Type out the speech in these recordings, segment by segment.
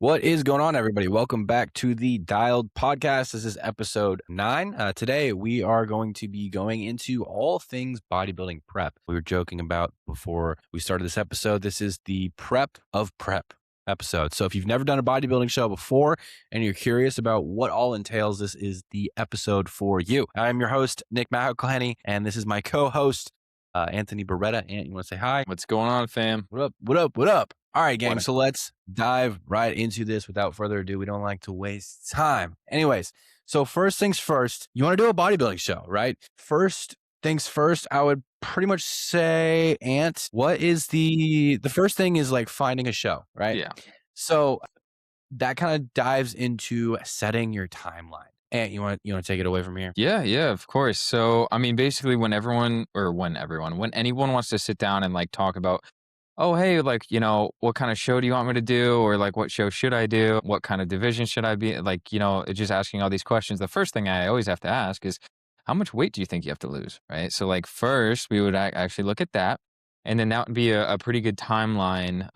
What is going on, everybody? Welcome back to the Dialed Podcast. This is episode 9. Today, we are going to be going into all things bodybuilding prep. We were joking about before we started this episode. This is the prep of prep episode. So if you've never done a bodybuilding show before and you're curious about what all entails, this is the episode for you. I'm your host, Nick McElhenney, and this is my co-host, Anthony Beretta. Ant, you want to say hi? What's going on, fam? What up? What up? What up? All right, gang. What? So let's dive right into this without further ado. We don't like to waste time. Anyways, so first things first, you want to do a bodybuilding show, right? First things first, I would pretty much say, Ant, what is the first thing is like finding a show, right? Yeah. So that kind of dives into setting your timeline. Ant, you want to take it away from here? Yeah, of course. So, I mean, basically when anyone wants to sit down and like talk about, oh, hey, like, what kind of show do you want me to do? Or like, what show should I do? What kind of division should I be? Like, it's just asking all these questions. The first thing I always have to ask is, how much weight do you think you have to lose? Right. So like first we would actually look at that. And then that would be a pretty good timeline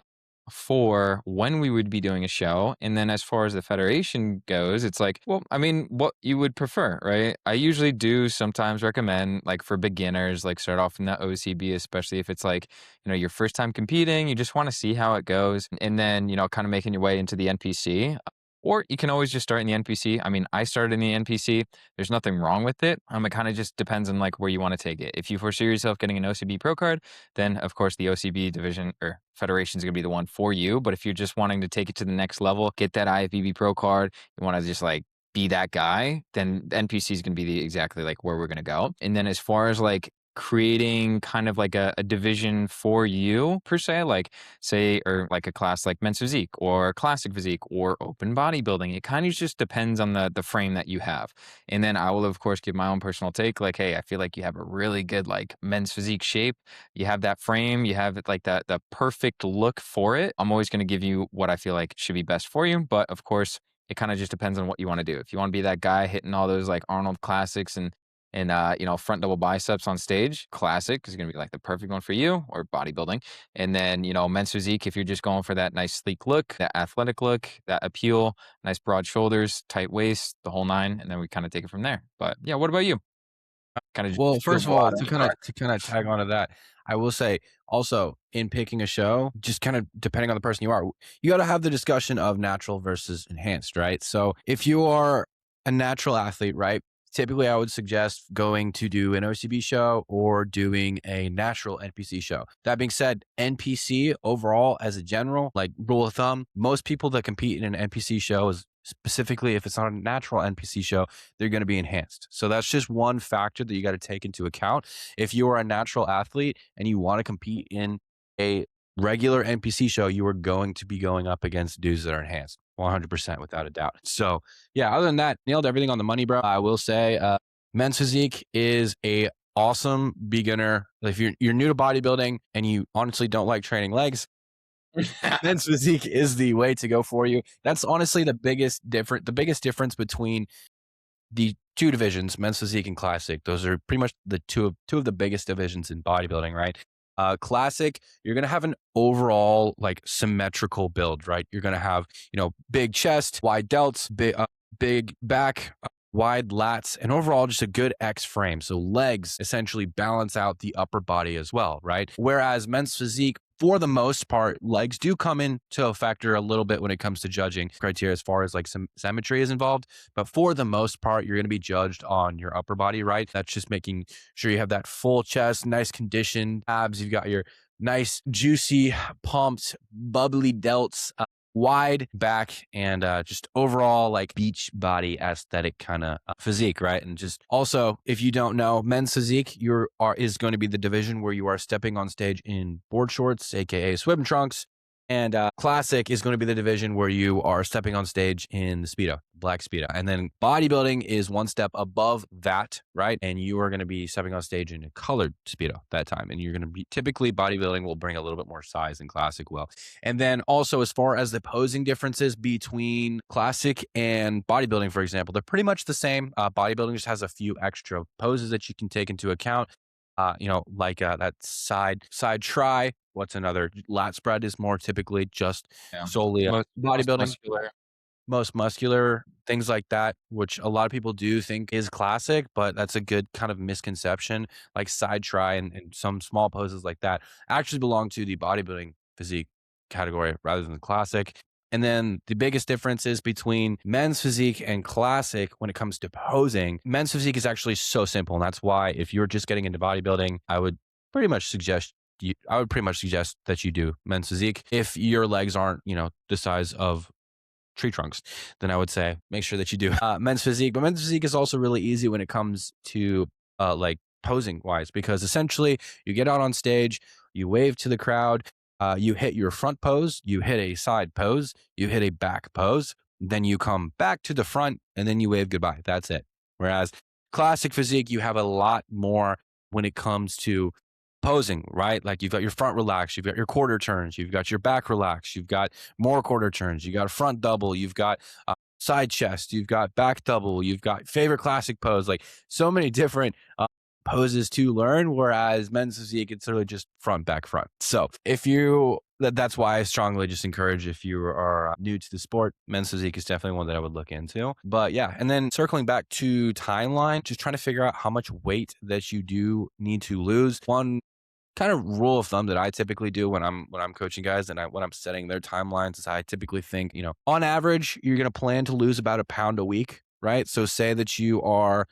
for when we would be doing a show. And then as far as the federation goes, it's like, well, I mean, what you would prefer, right? I usually do sometimes recommend, like for beginners, like start off in the OCB, especially if it's like, your first time competing, you just want to see how it goes. And then, kind of making your way into the NPC. Or you can always just start in the NPC. I mean, I started in the NPC. There's nothing wrong with it. It kind of just depends on like where you want to take it. If you foresee yourself getting an OCB Pro card, then of course the OCB division or federation is going to be the one for you. But if you're just wanting to take it to the next level, get that IFBB Pro card, you want to just like be that guy, then the NPC is going to be exactly like where we're going to go. And then as far as like creating kind of like a division for you per se, like say, or like a class like men's physique or classic physique or open bodybuilding. It kind of just depends on the frame that you have. And then I will of course give my own personal take. Like, hey, I feel like you have a really good like men's physique shape. You have that frame, you have it like that, the perfect look for it. I'm always going to give you what I feel like should be best for you. But of course, it kind of just depends on what you want to do. If you want to be that guy hitting all those like Arnold classics and front double biceps on stage, classic is going to be like the perfect one for you, or bodybuilding. And then, men's physique, if you're just going for that nice sleek look, that athletic look, that appeal, nice broad shoulders, tight waist, the whole nine. And then we kind of take it from there. But yeah, what about you? Well, first of all, to kind of tag onto that, I will say also in picking a show, just kind of depending on the person you are, you got to have the discussion of natural versus enhanced, right? So if you are a natural athlete, right? Typically, I would suggest going to do an OCB show or doing a natural NPC show. That being said, NPC overall, as a general, like rule of thumb, most people that compete in an NPC show is specifically if it's not a natural NPC show, they're going to be enhanced. So that's just one factor that you got to take into account. If you are a natural athlete and you want to compete in a regular NPC show, you are going to be going up against dudes that are enhanced 100% without a doubt. So yeah, other than that, nailed everything on the money, bro. I will say men's physique is a awesome beginner. If you're new to bodybuilding and you honestly don't like training legs, men's physique is the way to go for you. That's honestly the biggest difference between the two divisions, men's physique and classic. Those are pretty much the two of the biggest divisions in bodybuilding, right? Classic, you're gonna have an overall like symmetrical build, right? You're gonna have big chest, wide delts, big back, wide lats, and overall just a good X frame. So legs essentially balance out the upper body as well, right? Whereas men's physique, for the most part, legs do come into a factor a little bit when it comes to judging criteria as far as like some symmetry is involved. But for the most part, you're going to be judged on your upper body, right? That's just making sure you have that full chest, nice conditioned abs. You've got your nice, juicy, pumped, bubbly delts, wide back, and just overall like beach body aesthetic kind of physique, right? And just also, if you don't know, men's physique is going to be the division where you are stepping on stage in board shorts, aka swim trunks. And classic is going to be the division where you are stepping on stage in the Speedo, black Speedo. And then bodybuilding is one step above that, right? And you are going to be stepping on stage in a colored Speedo that time. And you're going to be typically bodybuilding will bring a little bit more size than classic will. And then also as far as the posing differences between classic and bodybuilding, for example, they're pretty much the same. Bodybuilding just has a few extra poses that you can take into account. like that side try. What's another? Lat spread is more typically just Yeah. solely Most bodybuilding. muscular. Most muscular, things like that, which a lot of people do think is classic, but that's a good kind of misconception. Like side try and some small poses like that actually belong to the bodybuilding physique category rather than the classic. And then the biggest difference is between men's physique and classic when it comes to posing. Men's physique is actually so simple. And that's why if you're just getting into bodybuilding, I would pretty much suggest that you do men's physique. If your legs aren't, the size of tree trunks, then I would say make sure that you do men's physique. But men's physique is also really easy when it comes to like posing wise, because essentially you get out on stage, you wave to the crowd, you hit your front pose, you hit a side pose, you hit a back pose, then you come back to the front and then you wave goodbye. That's it. Whereas classic physique, you have a lot more when it comes to posing, right? Like you've got your front relaxed, you've got your quarter turns, you've got your back relaxed, you've got more quarter turns, you got a front double, you've got side chest, you've got back double, you've got favorite classic pose, like so many different poses to learn. Whereas men's physique, it's really just front, back, front. So that's why I strongly just encourage if you are new to the sport, men's physique is definitely one that I would look into. But yeah, and then circling back to timeline, just trying to figure out how much weight that you do need to lose. One kind of rule of thumb that I typically do when I'm coaching guys and when I'm setting their timelines is I typically think, on average, you're going to plan to lose about a pound a week, right? So say that you are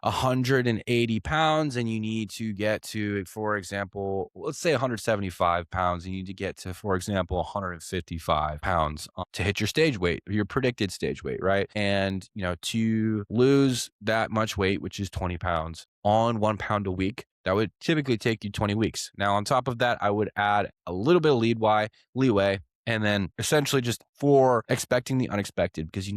180 pounds and you need to get to, for example, let's say 175 pounds. You need to get to, for example, 155 pounds to hit your stage weight, your predicted stage weight, right? And, to lose that much weight, which is 20 pounds on 1 pound a week, that would typically take you 20 weeks. Now, on top of that, I would add a little bit of leeway, and then essentially just for expecting the unexpected, because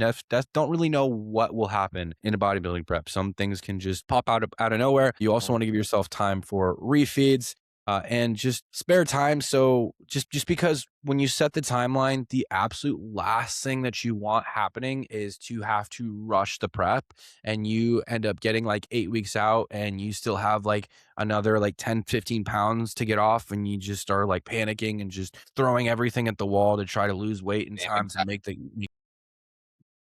don't really know what will happen in a bodybuilding prep. Some things can just pop out of nowhere. You also want to give yourself time for refeeds. And just spare time. So just because when you set the timeline, the absolute last thing that you want happening is to have to rush the prep and you end up getting like 8 weeks out and you still have like another like 10, 15 pounds to get off, and you just start like panicking and just throwing everything at the wall to try to lose weight in time to make the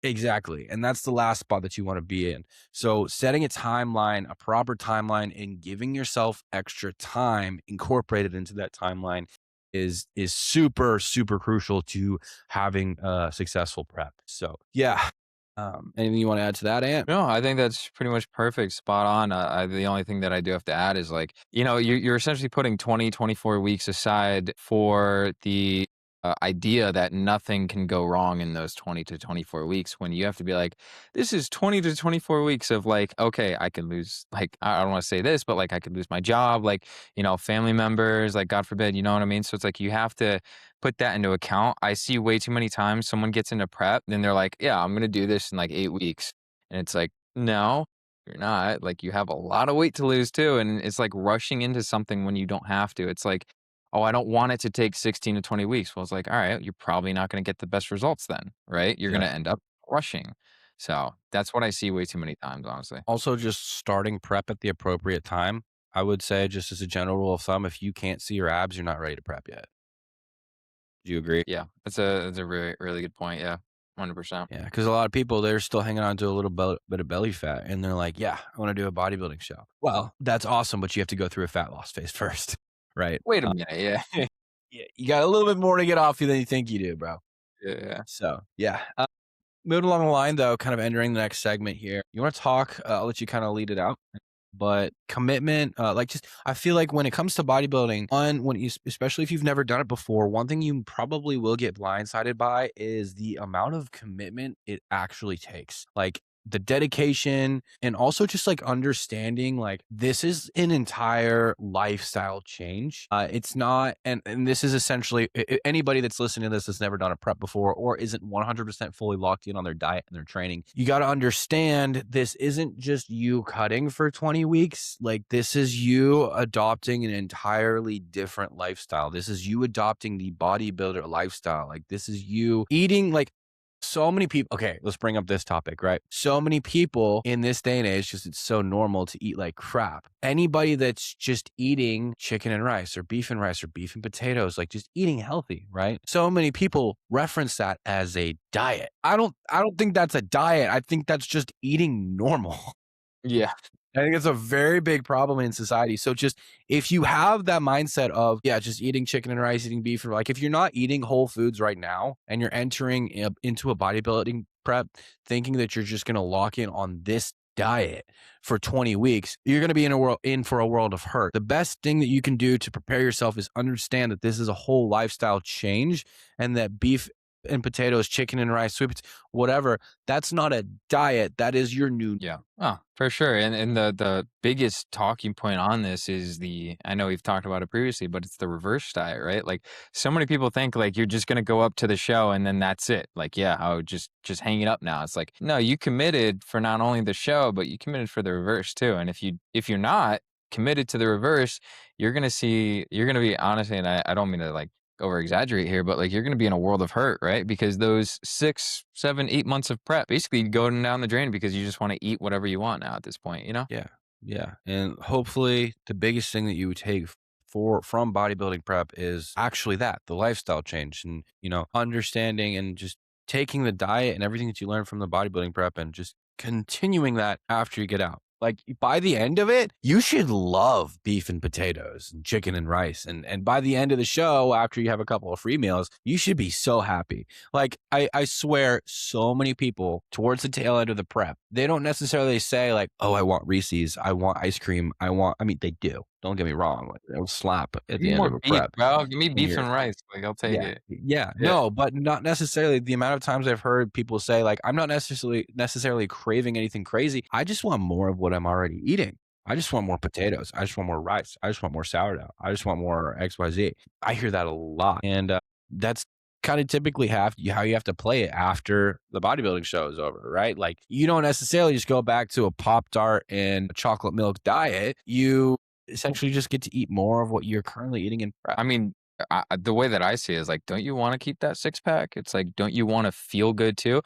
Exactly. And that's the last spot that you want to be in. So setting a timeline, a proper timeline, and giving yourself extra time incorporated into that timeline is super, super crucial to having a successful prep. So yeah. Anything you want to add to that, Ant? No, I think that's pretty much perfect, spot on. The only thing that I do have to add is like, you're essentially putting 20, 24 weeks aside for the idea that nothing can go wrong in those 20 to 24 weeks, when you have to be like, this is 20 to 24 weeks of like, okay, I could lose, like, I don't want to say this, but like I could lose my job, like, family members, like God forbid, you know what I mean? So it's like, you have to put that into account. I see way too many times someone gets into prep, then they're like, yeah, I'm going to do this in like 8 weeks. And it's like, no, you're not. Like, you have a lot of weight to lose too. And it's like rushing into something when you don't have to. It's like, oh, I don't want it to take 16 to 20 weeks. Well, it's like, all right, you're probably not going to get the best results then, right? You're going Yeah. to end up rushing. So that's what I see way too many times, honestly. Also, just starting prep at the appropriate time. I would say, just as a general rule of thumb, if you can't see your abs, you're not ready to prep yet. Do you agree? Yeah, that's a really, really good point. Yeah, 100%. Yeah, because a lot of people, they're still hanging on to a little bit of belly fat, and they're like, "Yeah, I want to do a bodybuilding show." Well, that's awesome, but you have to go through a fat loss phase first, right? Wait a minute. Yeah. Yeah, you got a little bit more to get off you than you think you do, bro. Yeah. So, yeah. Moving along the line, though, kind of entering the next segment here. You want to talk? I'll let you kind of lead it out. But commitment, I feel like when it comes to bodybuilding, especially if you've never done it before, one thing you probably will get blindsided by is the amount of commitment it actually takes. Like the dedication, and also just like understanding like this is an entire lifestyle change. It's not, and this is essentially anybody that's listening to this that's never done a prep before or isn't 100% fully locked in on their diet and their training. You got to understand this isn't just you cutting for 20 weeks. Like this is you adopting an entirely different lifestyle. This is you adopting the bodybuilder lifestyle. Like this is you eating like So many people, okay, let's bring up this topic, right? So many people in this day and age, just it's so normal to eat like crap. Anybody that's just eating chicken and rice or beef and rice or beef and potatoes, like just eating healthy, right? So many people reference that as a diet. I don't think that's a diet. I think that's just eating normal. Yeah. I think it's a very big problem in society. So just if you have that mindset of, yeah, just eating chicken and rice, eating beef, or like if you're not eating whole foods right now and you're entering into a bodybuilding prep thinking that you're just going to lock in on this diet for 20 weeks, you're going to be in for a world of hurt. The best thing that you can do to prepare yourself is understand that this is a whole lifestyle change and that beef and potatoes, chicken and rice, whatever, that's not a diet. That is your new. Yeah. Oh, for sure. And the biggest talking point on this is I know we've talked about it previously, but it's the reverse diet, right? Like so many people think like you're just gonna go up to the show and then that's it. Like, yeah, I'll just hang it up now. It's like, no, you committed for not only the show, but you committed for the reverse too. And if you're not committed to the reverse, you're gonna be honestly, and I don't mean to like over exaggerate here, but like you're going to be in a world of hurt, right? Because those 6, 7, 8 months of prep basically going down the drain because you just want to eat whatever you want now at this point, you know? Yeah, yeah, and hopefully the biggest thing that you would take from bodybuilding prep is actually that, the lifestyle change and, understanding and just taking the diet and everything that you learn from the bodybuilding prep and just continuing that after you get out. Like, by the end of it, you should love beef and potatoes and chicken and rice, and by the end of the show, after you have a couple of free meals, you should be so happy. Like, I swear so many people towards the tail end of the prep, they don't necessarily say like, "Oh, I want Reese's, I want ice cream, I mean, they do. Don't get me wrong. Like, it'll slap at Give the me end more of a beef, prep. bro. Give me And beef you're and rice. Like I'll take yeah. it. Yeah. Yeah. No, but not necessarily the amount of times I've heard people say like, "I'm not necessarily craving anything crazy. I just want more of what I'm already eating. I just want more potatoes. I just want more rice. I just want more sourdough. I just want more XYZ." I hear that a lot, and, that's kinda typically how you have to play it after the bodybuilding show is over, right? Like, you don't necessarily just go back to a Pop-Tart and chocolate milk diet. You essentially just get to eat more of what you're currently eating in prep. I mean, the way that I see it is like, don't you want to keep that six pack? It's like, don't you want to feel good too?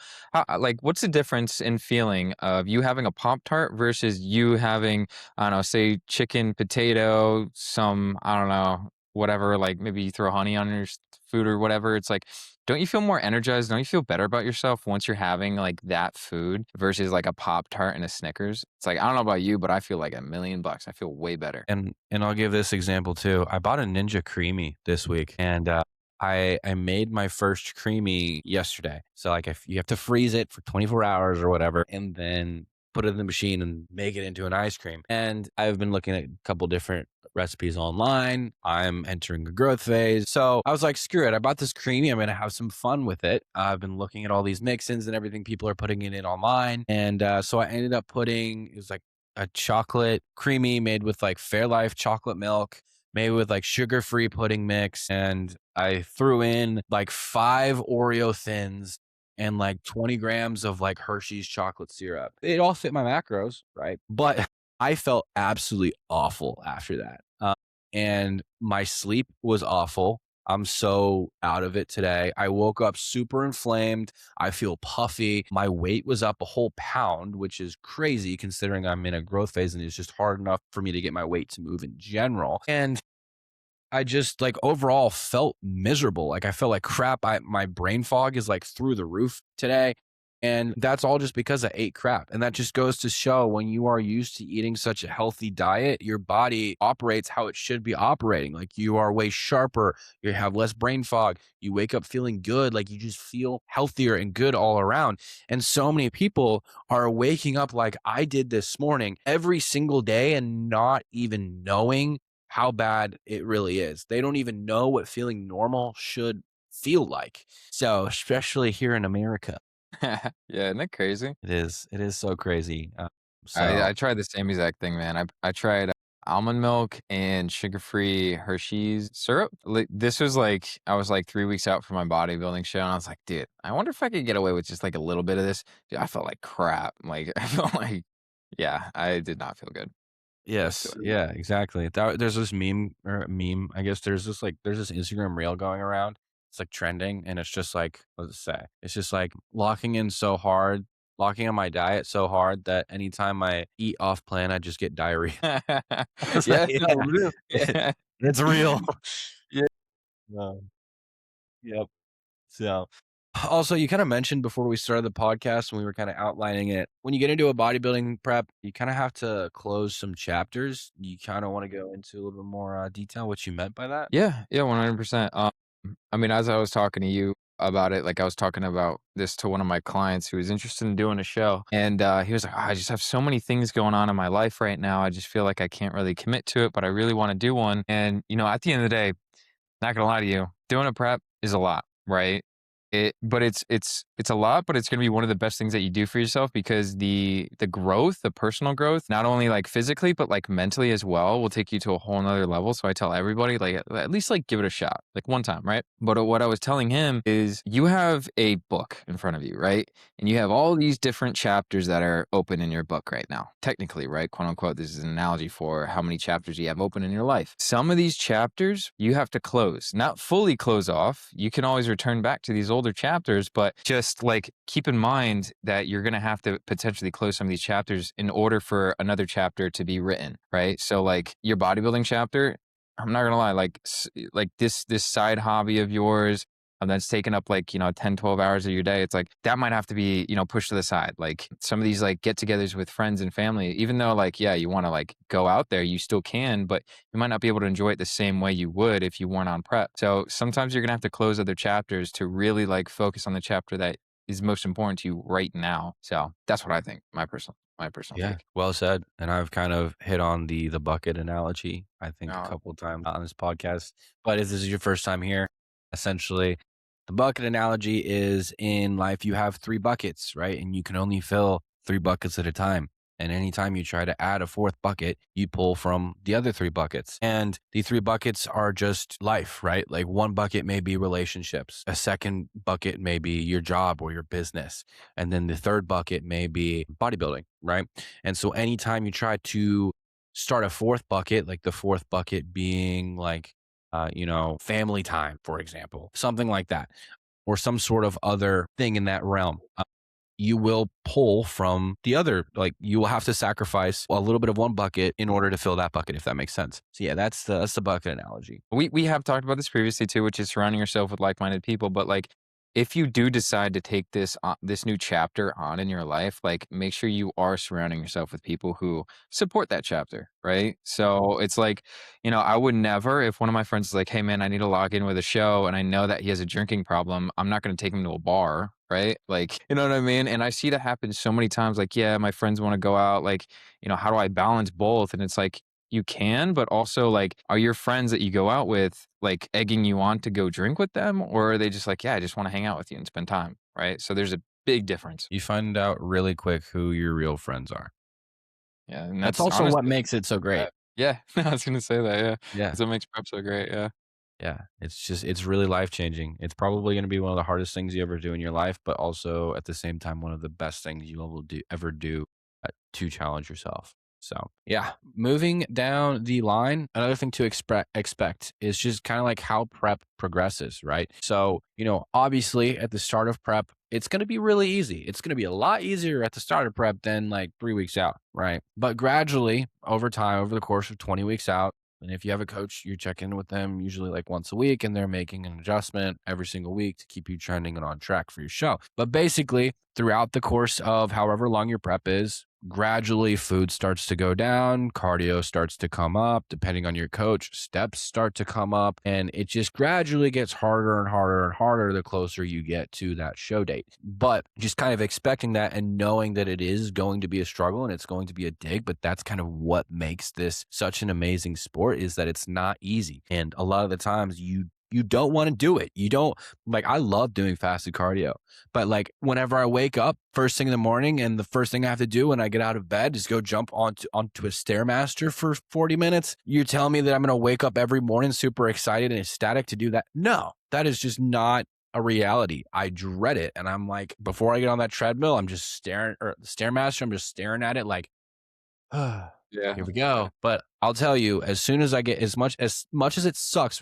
Like, what's the difference in feeling of you having a Pop Tart versus you having, I don't know, say chicken, potato, I don't know, whatever, like maybe you throw honey on your food or whatever. It's like, don't you feel more energized? Don't you feel better about yourself once you're having like that food versus like a Pop Tart and a Snickers? It's like, I don't know about you, but I feel like $1,000,000. I feel way better. And I'll give this example too. I bought a Ninja Creamy this week, and I made my first creamy yesterday. So like if you have to freeze it for 24 hours or whatever, and then put it in the machine and make it into an ice cream. And I've been looking at a couple different recipes online. I'm entering a growth phase. So I was like, screw it. I bought this creamy. I'm going to have some fun with it. I've been looking at all these mix-ins and everything people are putting in it online. And so I ended up it was like a chocolate creamy made with like Fairlife chocolate milk, made with like sugar-free pudding mix. And I threw in like 5 Oreo thins and like 20 grams of like Hershey's chocolate syrup. It all fit my macros, right? But I felt absolutely awful after that. And my sleep was awful. I'm so out of it today. I woke up super inflamed. I feel puffy. My weight was up a whole pound, which is crazy considering I'm in a growth phase and it's just hard enough for me to get my weight to move in general. And I just like overall felt miserable. Like I felt like crap. My brain fog is like through the roof today. And that's all just because I ate crap. And that just goes to show when you are used to eating such a healthy diet, your body operates how it should be operating. Like you are way sharper, you have less brain fog, you wake up feeling good, like you just feel healthier and good all around. And so many people are waking up like I did this morning every single day and not even knowing how bad it really is. They don't even know what feeling normal should feel like. So, especially here in America. Yeah, isn't that crazy? It is so crazy. I So tried the same exact thing, man. I tried almond milk and sugar-free Hershey's syrup. Like, this was like I was like 3 weeks out from my bodybuilding show, and I was like, "Dude, I wonder if I could get away with just like a little bit of this." Dude, I felt like crap. Like I felt like, yeah, I did not feel good yes, whatsoever. yeah, exactly. There's this meme, I guess there's this Instagram reel going around, it's like trending, and it's just like, let's say, it's just like locking in so hard, locking in my diet so hard that anytime I eat off plan, I just get diarrhea. It's like, Yeah, no, yeah, real yeah. it's real. Yeah. No. Yep. So, also, you kind of mentioned before we started the podcast when we were kind of outlining it, when you get into a bodybuilding prep, you kind of have to close some chapters. You kind of want to go into a little bit more detail what you meant by that? Yeah, yeah, 100%. I mean, as I was talking to you about it, like I was talking about this to one of my clients who was interested in doing a show, and he was like, "Oh, I just have so many things going on in my life right now. I just feel like I can't really commit to it, but I really want to do one." And at the end of the day, not gonna lie to you, doing a prep is a lot, right? But it's a lot, but it's gonna be one of the best things that you do for yourself because the growth, the personal growth, not only like physically, but like mentally as well, will take you to a whole nother level. So I tell everybody, like at least like give it a shot, like one time, right? But what I was telling him is you have a book in front of you, right? And you have all these different chapters that are open in your book right now. Technically, right? Quote unquote, this is an analogy for how many chapters you have open in your life. Some of these chapters you have to close, not fully close off. You can always return back to these older chapters, but just like keep in mind that you're going to have to potentially close some of these chapters in order for another chapter to be written, right? So like your bodybuilding chapter, I'm not going to lie, like this side hobby of yours that's taking up like 10, 12 hours of your day, it's like that might have to be pushed to the side. Like some of these like get-togethers with friends and family, even though like yeah, you want to like go out there, you still can, but you might not be able to enjoy it the same way you would if you weren't on prep. So sometimes you're gonna have to close other chapters to really like focus on the chapter that is most important to you right now. So that's what I think, my personal Yeah, take. well said. And I've kind of hit on the bucket analogy, I think, a uh, couple of times on this podcast. But if this is your first time here, essentially, the bucket analogy is in life, you have three buckets, right? And you can only fill three buckets at a time. And anytime you try to add a fourth bucket, you pull from the other three buckets. And the three buckets are just life, right? Like one bucket may be relationships, a second bucket may be your job or your business. And then the third bucket may be bodybuilding, right? And so anytime you try to start a fourth bucket, like the fourth bucket being like, family time, for example, something like that, or some sort of other thing in that realm, you will pull from the other. Like you will have to sacrifice a little bit of one bucket in order to fill that bucket, if that makes sense. So yeah, that's the bucket analogy. we have talked about this previously too, which is surrounding yourself with like-minded people. But like, if you do decide to take this new chapter on in your life, like make sure you are surrounding yourself with people who support that chapter, right? So it's like, I would never, if one of my friends is like, "Hey man, I need to log in with a show," and I know that he has a drinking problem, I'm not going to take him to a bar. Right? Like, you know what I mean? And I see that happen so many times. Like, yeah, my friends want to go out. Like, how do I balance both? And it's like, you can, but also like, are your friends that you go out with like egging you on to go drink with them? Or are they just like, yeah, I just want to hang out with you and spend time. Right. So there's a big difference. You find out really quick who your real friends are. Yeah. And That's that's also what honestly, makes it so great. yeah, I was going to say that. Yeah. Yeah. That's what makes prep so great. Yeah. Yeah, it's really life changing. It's probably going to be one of the hardest things you ever do in your life, but also at the same time one of the best things you will do ever do to challenge yourself. So yeah, moving down the line, another thing to expect is just kind of like how prep progresses, right? So obviously at the start of prep, it's going to be really easy. It's going to be a lot easier at the start of prep than like 3 weeks out, right? But gradually over time, over the course of 20 weeks out. And if you have a coach, you check in with them usually like once a week, and they're making an adjustment every single week to keep you trending and on track for your show. But basically, throughout the course of however long your prep is, gradually food starts to go down, cardio starts to come up, depending on your coach, steps start to come up, and it just gradually gets harder and harder and harder the closer you get to that show date. But just kind of expecting that and knowing that it is going to be a struggle and it's going to be a dig, but that's kind of what makes this such an amazing sport, is that it's not easy. And a lot of the times you don't want to do it. You don't, like, I love doing fasted cardio, but like whenever I wake up first thing in the morning and the first thing I have to do when I get out of bed is go jump onto a Stairmaster for 40 minutes, you're telling me that I'm going to wake up every morning super excited and ecstatic to do that? No, that is just not a reality. I dread it. And I'm like, before I get on that treadmill, I'm just staring, or the Stairmaster, I'm just staring at it like, Yeah. Here we go. But I'll tell you, as soon as I get as much as it sucks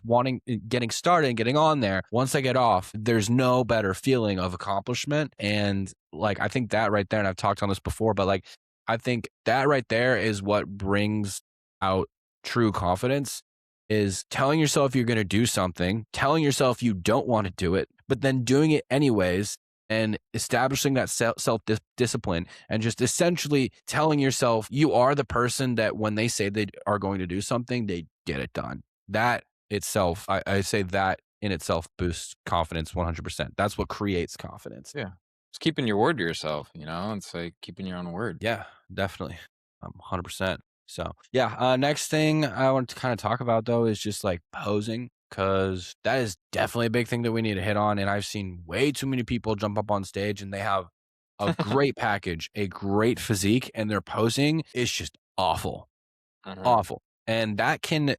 getting started and getting on there, once I get off, there's no better feeling of accomplishment. And like I think that right there, and I've talked on this before, but like I think that right there is what brings out true confidence is telling yourself you're going to do something, telling yourself you don't want to do it, but then doing it anyways and establishing that self discipline and just essentially telling yourself you are the person that when they say they are going to do something, they get it done. That itself, I say that in itself boosts confidence 100%. That's what creates confidence. Yeah. It's keeping your word to yourself, It's like keeping your own word. Yeah, definitely. 100%. So, yeah, next thing I want to kind of talk about though is just like posing because that is definitely a big thing that we need to hit on. And I've seen way too many people jump up on stage and they have a great package, a great physique, and their posing is just awful, Mhm. awful. And that can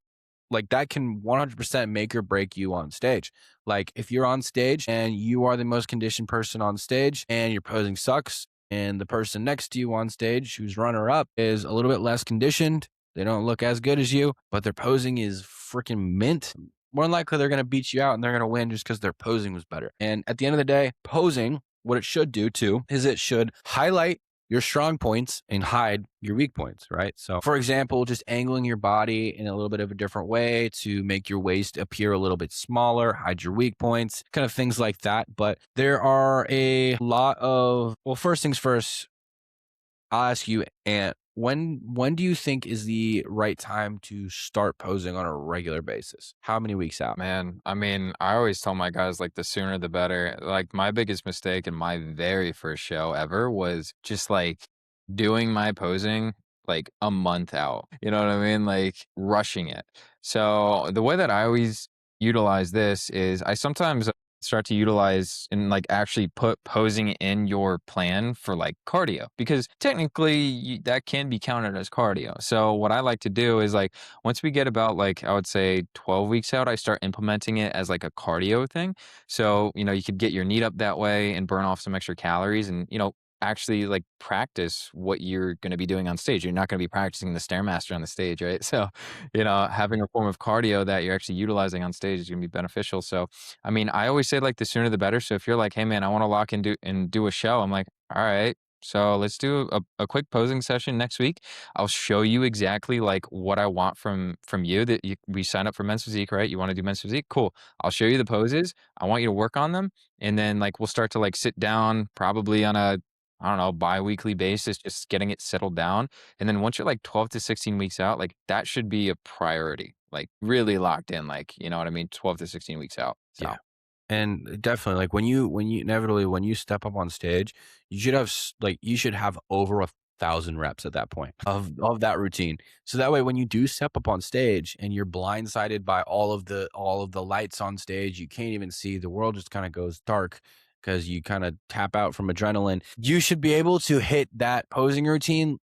100% make or break you on stage. Like if you're on stage and you are the most conditioned person on stage and your posing sucks and the person next to you on stage who's runner up is a little bit less conditioned, they don't look as good as you, but their posing is freaking mint. More than likely they're going to beat you out and they're going to win just because their posing was better. And at the end of the day, posing, what it should do too, is it should highlight your strong points and hide your weak points, right? So, for example, just angling your body in a little bit of a different way to make your waist appear a little bit smaller, hide your weak points, kind of things like that. But there are a lot of, well, first things first, I'll ask you, Ant, when do you think is the right time to start posing on a regular basis? How many weeks out? Man, I mean, I always tell my guys like the sooner the better. Like my biggest mistake in my very first show ever was just like doing my posing like a month out. You know what I mean? Like rushing it. So the way that I always utilize this is I sometimes start to utilize and like actually put posing in your plan for like cardio because technically that can be counted as cardio. So what I like to do is like once we get about like I would say 12 weeks out, I start implementing it as like a cardio thing. So, you could get your need up that way and burn off some extra calories and, actually like practice what you're going to be doing on stage. You're not going to be practicing the stairmaster on the stage, right? So, having a form of cardio that you're actually utilizing on stage is going to be beneficial. So, I mean, I always say like the sooner the better. So if you're like, hey man, I want to lock in do a show, I'm like, all right. So let's do a quick posing session next week. I'll show you exactly like what I want from you we sign up for men's physique, right? You want to do men's physique? Cool. I'll show you the poses. I want you to work on them. And then like we'll start to like sit down probably on a I don't know, bi-weekly basis, just getting it settled down. And then once you're like 12 to 16 weeks out, like that should be a priority, like really locked in, like, you know what I mean? 12 to 16 weeks out. So Yeah. And definitely, like when you inevitably when you step up on stage, you should have over 1,000 reps at that point of that routine. So that way, when you do step up on stage and you're blindsided by all of the lights on stage, you can't even see. The world just kind of goes dark because you kind of tap out from adrenaline. You should be able to hit that posing routine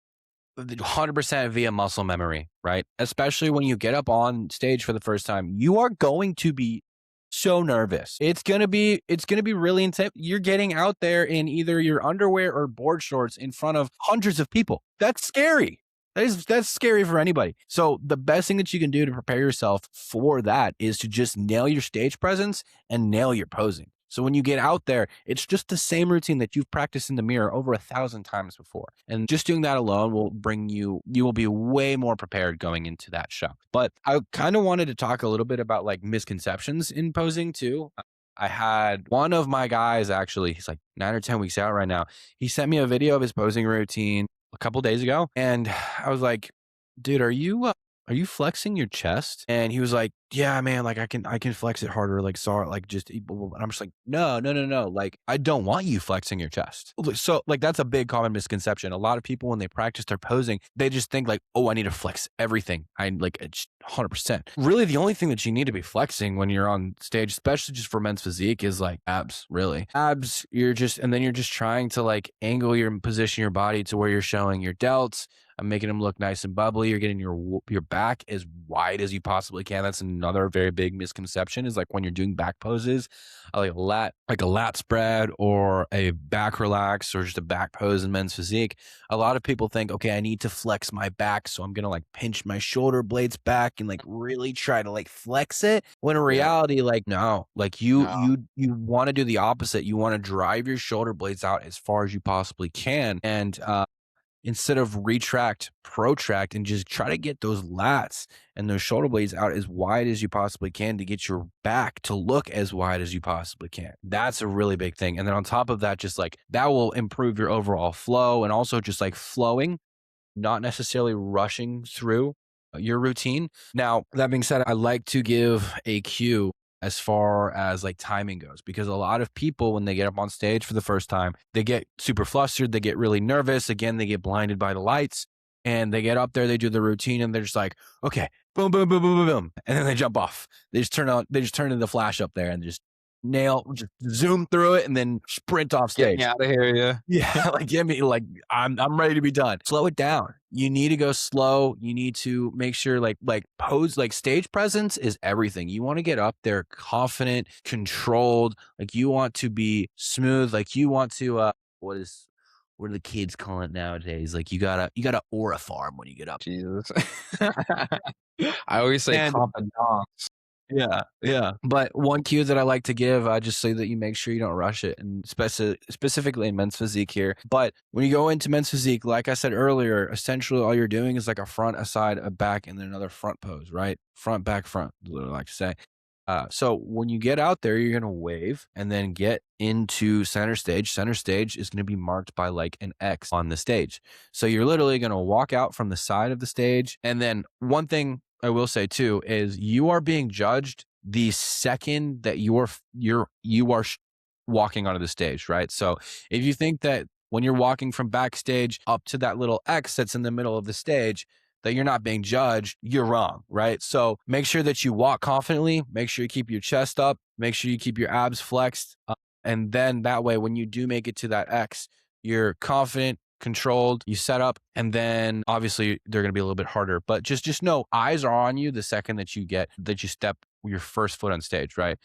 100% via muscle memory, right? Especially when you get up on stage for the first time, you are going to be so nervous. It's going to be really intense. You're getting out there in either your underwear or board shorts in front of hundreds of people. That's scary. That's scary for anybody. So the best thing that you can do to prepare yourself for that is to just nail your stage presence and nail your posing. So when you get out there, it's just the same routine that you've practiced in the mirror over 1,000 times before. And just doing that alone will you will be way more prepared going into that show. But I kind of wanted to talk a little bit about like misconceptions in posing too. I had one of my guys actually, he's like 9 or 10 weeks out right now. He sent me a video of his posing routine a couple days ago. And I was like, dude, are you flexing your chest? And he was like, yeah, man, like I can flex it harder. Like, sorry, like just, and I'm just like, no, no, no, no. Like, I don't want you flexing your chest. So like, that's a big common misconception. A lot of people, when they practice their posing, they just think like, oh, I need to flex everything. I like it's 100%. Really, the only thing that you need to be flexing when you're on stage, especially just for men's physique, is like abs, really. Abs, and then you're just trying to like angle your position your body to where you're showing your delts, I'm making them look nice and bubbly. You're getting your back as wide as you possibly can. That's another very big misconception is like when you're doing back poses, like a lat spread or a back relax or just a back pose in men's physique. A lot of people think, okay, I need to flex my back, so I'm gonna like pinch my shoulder blades back and like really try to like flex it. When in Yeah. reality, like no, like you No. you want to do the opposite. You want to drive your shoulder blades out as far as you possibly can, and instead of retract, protract, and just try to get those lats and those shoulder blades out as wide as you possibly can to get your back to look as wide as you possibly can. That's a really big thing. And then on top of that, just like that will improve your overall flow and also just like flowing, not necessarily rushing through your routine. Now, that being said, I like to give a cue as far as like timing goes, because a lot of people, when they get up on stage for the first time, they get super flustered, they get really nervous. Again, they get blinded by the lights and they get up there, they do the routine and they're just like, okay, boom, boom, boom, boom, boom, boom. And then they jump off. They just turn in the flash up there and just just zoom through it and then sprint off Get me stage. out of here, yeah. Yeah, like give me like I'm ready to be done. Slow it down. You need to go slow. You need to make sure like pose like stage presence is everything. You want to get up there confident, controlled, like you want to be smooth, like you want to what do the kids call it nowadays? Like you gotta aura farm when you get up. Jesus. I always say And Papa Don. yeah, yeah. But one cue that I like to give, just so that you make sure you don't rush it, and specifically in men's physique here. But when you go into men's physique, like I said earlier, essentially all you're doing is like a front, a side, a back, and then another front pose, right? Front, back, front, is what I like to say. So when you get out there, you're gonna wave and then get into center stage. Center stage is gonna be marked by like an X on the stage. So you're literally gonna walk out from the side of the stage. And then one thing I will say too is you are being judged the second that you are walking onto the stage, right? So if you think that when you're walking from backstage up to that little X that's in the middle of the stage, that you're not being judged, you're wrong, right? So make sure that you walk confidently, make sure you keep your chest up, make sure you keep your abs flexed. And then that way, when you do make it to that X, you're confident, controlled, you set up, and then obviously they're going to be a little bit harder, but just know eyes are on you the second that you step your first foot on stage, right?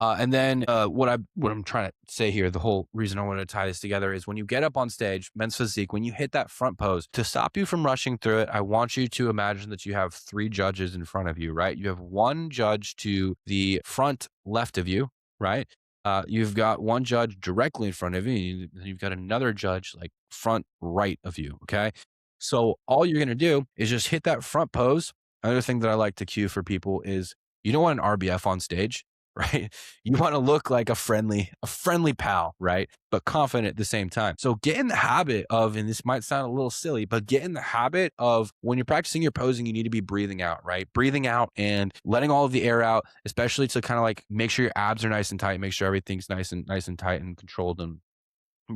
And then what I'm trying to say here, the whole reason I wanted to tie this together is when you get up on stage, men's physique, when you hit that front pose, to stop you from rushing through it, I want you to imagine that you have 3 judges in front of you, right? You have 1 judge to the front left of you, right? You've got 1 judge directly in front of you, and you've got another judge like front right of you, okay? So all you're gonna do is just hit that front pose. Another thing that I like to cue for people is you don't want an RBF on stage, right? You want to look like a friendly pal, right? But confident at the same time. So get in the habit of, and this might sound a little silly, but get in the habit of when you're practicing your posing, you need to be breathing out, right? Breathing out and letting all of the air out, especially to kind of like make sure your abs are nice and tight, make sure everything's nice and tight and controlled, and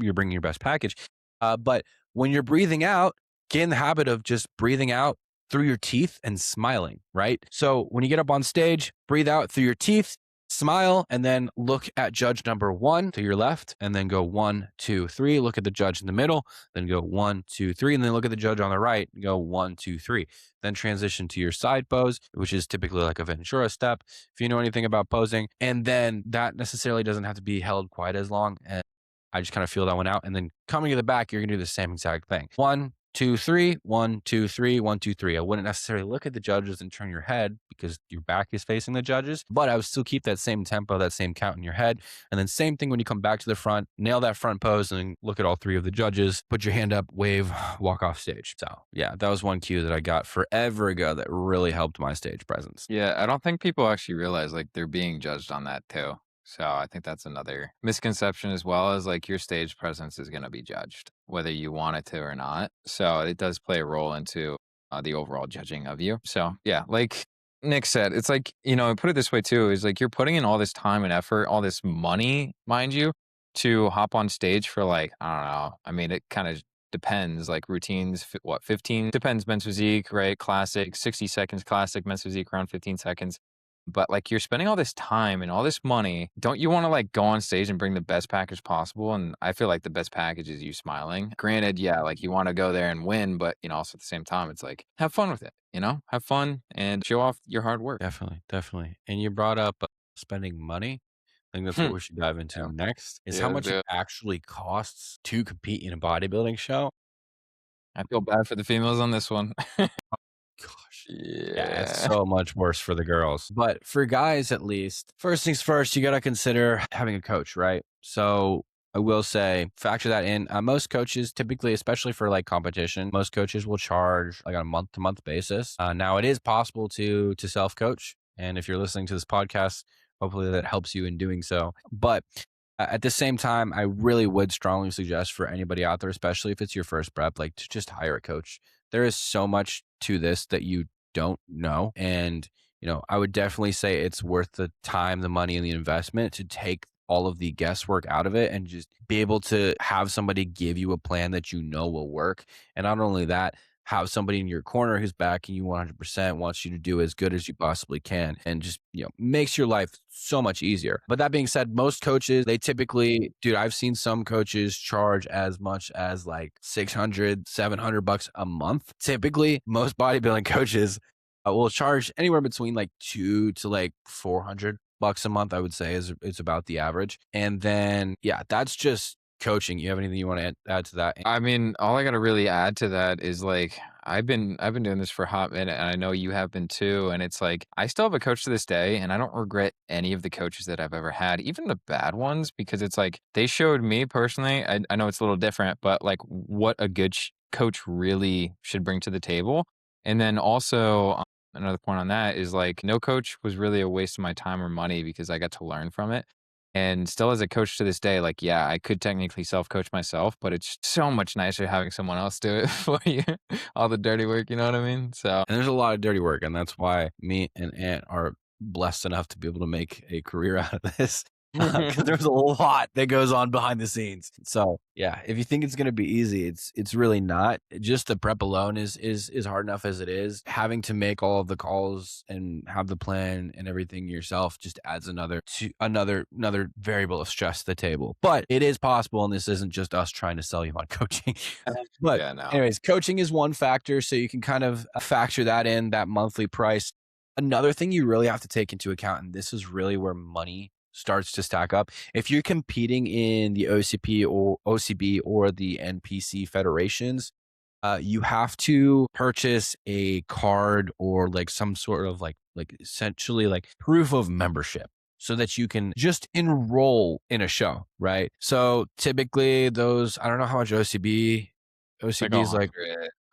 you're bringing your best package. But when you're breathing out, get in the habit of just breathing out through your teeth and smiling, right? So when you get up on stage, breathe out through your teeth, smile, and then look at judge number 1 to your left, and then go 1, 2, 3. Look at the judge in the middle, then go 1, 2, 3, and then look at the judge on the right, and go 1, 2, 3. Then transition to your side pose, which is typically like a Ventura step, if you know anything about posing. And then that necessarily doesn't have to be held quite as long. And I just kind of feel that one out. And then coming to the back, you're gonna do the same exact thing. 1, 2, 3, 1, 2, 3, 1, 2, 3. I wouldn't necessarily look at the judges and turn your head because your back is facing the judges, but I would still keep that same tempo, that same count in your head. And then same thing when you come back to the front, nail that front pose and look at all 3 of the judges, put your hand up, wave, walk off stage. So yeah, that was one cue that I got forever ago that really helped my stage presence. Yeah, I don't think people actually realize like they're being judged on that too. So I think that's another misconception as well, as like your stage presence is going to be judged whether you want it to or not. So it does play a role into the overall judging of you. So yeah, like Nick said, it's like, put it this way too, is like you're putting in all this time and effort, all this money, mind you, to hop on stage for like, I don't know. I mean, it kind of depends, like routines, 15 depends, men's physique, right? Classic, 60 seconds, classic, men's physique around 15 seconds. but, like, you're spending all this time and all this money. Don't you wanna, like, go on stage and bring the best package possible? And I feel like the best package is you smiling. Granted, yeah, like, you wanna go there and win, but, also at the same time, it's like, have fun with it, you know? Have fun and show off your hard work. Definitely, definitely. And you brought up spending money. I think that's what we should dive into Yeah. next is how Yeah, let's much do it it. actually costs to compete in a bodybuilding show. I feel bad for the females on this one. Gosh. Yeah, it's Yeah. so much worse for the girls. But for guys, at least, first things first, you got to consider having a coach, right? So I will say, factor that in. Most coaches, typically, especially for like competition, most coaches will charge like on a month to month basis. Now, it is possible to self coach, and if you're listening to this podcast, hopefully that helps you in doing so. But at the same time, I really would strongly suggest for anybody out there, especially if it's your first prep, like to just hire a coach. There is so much to this that you don't know. And, I would definitely say it's worth the time, the money, and the investment to take all of the guesswork out of it and just be able to have somebody give you a plan that you know will work. And not only that, have somebody in your corner who's backing you 100%, wants you to do as good as you possibly can, and just, makes your life so much easier. But that being said, most coaches, they typically, dude, I've seen some coaches charge as much as like 600, $700 a month. Typically, most bodybuilding coaches will charge anywhere between like two to like $400 a month, I would say is about the average. And then, yeah, that's just coaching. You have anything you want to add to that? I mean, all I gotta really add to that is like I've been doing this for a hot minute, and I know you have been too. And it's like I still have a coach to this day, and I don't regret any of the coaches that I've ever had, even the bad ones, because it's like they showed me personally. I know it's a little different, but like what a good coach really should bring to the table. And then also another point on that is like no coach was really a waste of my time or money because I got to learn from it. And still as a coach to this day, like, yeah, I could technically self-coach myself, but it's so much nicer having someone else do it for you. All the dirty work, you know what I mean? So And there's a lot of dirty work, and that's why me and Ant are blessed enough to be able to make a career out of this. Because there's a lot that goes on behind the scenes. So yeah, if you think it's going to be easy, it's really not. Just the prep alone is hard enough as it is. Having to make all of the calls and have the plan and everything yourself just adds another variable of stress to the table. But it is possible, and this isn't just us trying to sell you on coaching. But yeah, no. anyways, coaching is one factor, so you can kind of factor that in, that monthly price. Another thing you really have to take into account, and this is really where money starts to stack up. If you're competing in the OCP or OCB or the NPC federations, you have to purchase a card or like some sort of like essentially like proof of membership so that you can just enroll in a show, right? So typically those, I don't know how much It's like OCB is like,